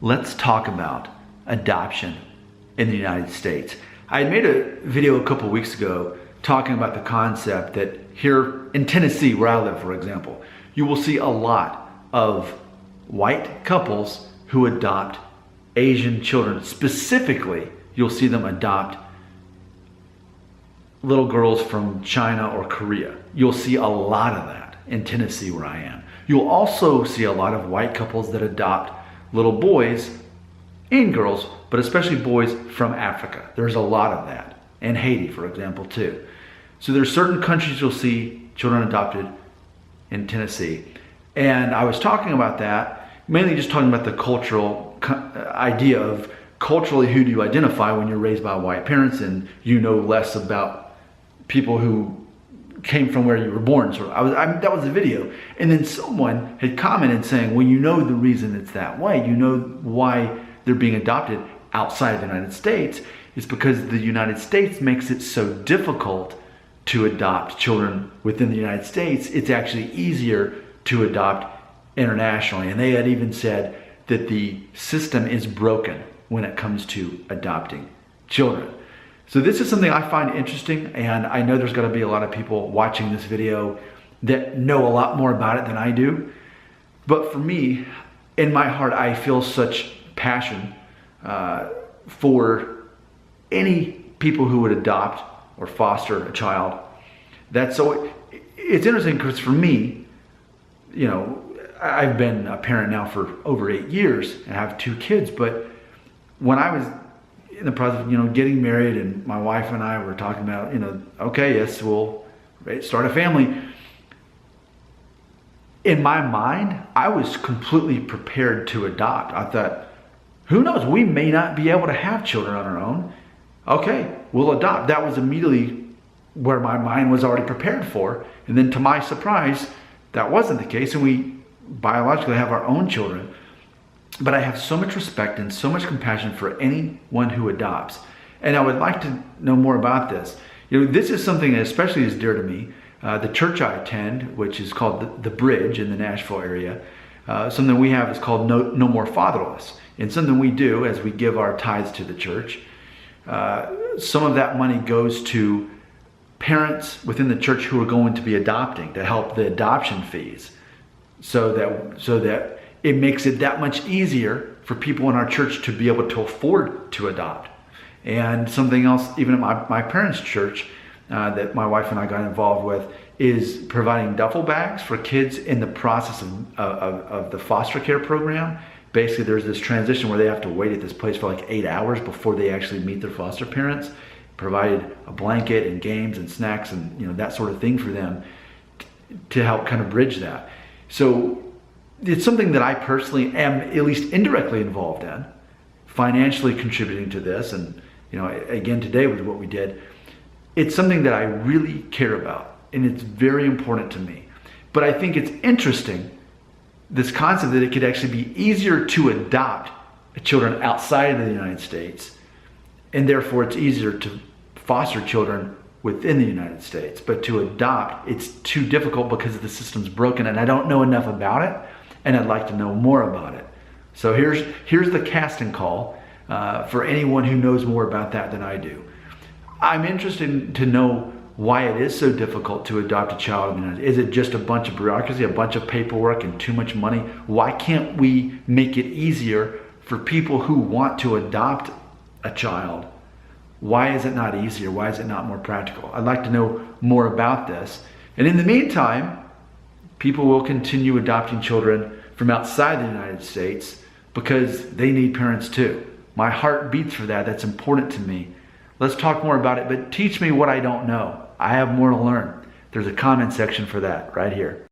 let's talk about adoption in the United States. I had made a video a couple weeks ago talking about the concept that here in Tennessee, where I live, for example, you will see a lot of white couples who adopt Asian children. Specifically, you'll see them adopt little girls from China or Korea. You'll see a lot of that in Tennessee where I am. You'll also see a lot of white couples that adopt little boys and girls, but especially boys from Africa. There's a lot of that. And Haiti, for example, too. So there's certain countries you'll see children adopted in Tennessee. And I was talking about that, mainly just talking about the cultural idea of culturally who do you identify when you're raised by white parents and you know less about people who came from where you were born. So that was the video. And then someone had commented saying, well, you know the reason it's that way. You know why they're being adopted outside the United States. It's because the United States makes it so difficult to adopt children within the United States. It's actually easier to adopt internationally. And they had even said that the system is broken when it comes to adopting children. So this is something I find interesting, and I know there's going to be a lot of people watching this video that know a lot more about it than I do. But for me, in my heart, I feel such passion for any people who would adopt or foster a child. So it's interesting because for me, you know, I've been a parent now for over 8 years and have 2 kids, but when I was in the process of, you know, getting married and my wife and I were talking about, you know, okay, yes, we'll start a family. In my mind, I was completely prepared to adopt. I thought, who knows, we may not be able to have children on our own. Okay, we'll adopt. That was immediately where my mind was already prepared for. And then to my surprise, that wasn't the case. And we biologically have our own children. But I have so much respect and so much compassion for anyone who adopts. And I would like to know more about this. You know, this is something that especially is dear to me. The church I attend, which is called the Bridge in the Nashville area, something we have is called No More Fatherless. And something we do as we give our tithes to the church. Some of that money goes to parents within the church who are going to be adopting to help the adoption fees, so that it makes it that much easier for people in our church to be able to afford to adopt. And something else, even at my parents' church, that my wife and I got involved with, is providing duffel bags for kids in the process of the foster care program. Basically, there's this transition where they have to wait at this place for like 8 hours before they actually meet their foster parents. Provided a blanket and games and snacks and, you know, that sort of thing for them to help kind of bridge that. So it's something that I personally am at least indirectly involved in, financially contributing to this. And, you know, again, today with what we did, it's something that I really care about and it's very important to me. But I think it's interesting, this concept that it could actually be easier to adopt children outside of the United States, and therefore it's easier to foster children within the United States. But to adopt, it's too difficult because the system's broken, and I don't know enough about it, and I'd like to know more about it. So here's the casting call for anyone who knows more about that than I do. I'm interested to know why it is so difficult to adopt a child in the United States. Is it just a bunch of bureaucracy, a bunch of paperwork, and too much money? Why can't we make it easier for people who want to adopt a child? Why is it not easier? Why is it not more practical? I'd like to know more about this. And in the meantime, people will continue adopting children from outside the United States because they need parents too. My heart beats for that. That's important to me. Let's talk more about it, but teach me what I don't know. I have more to learn. There's a comment section for that right here.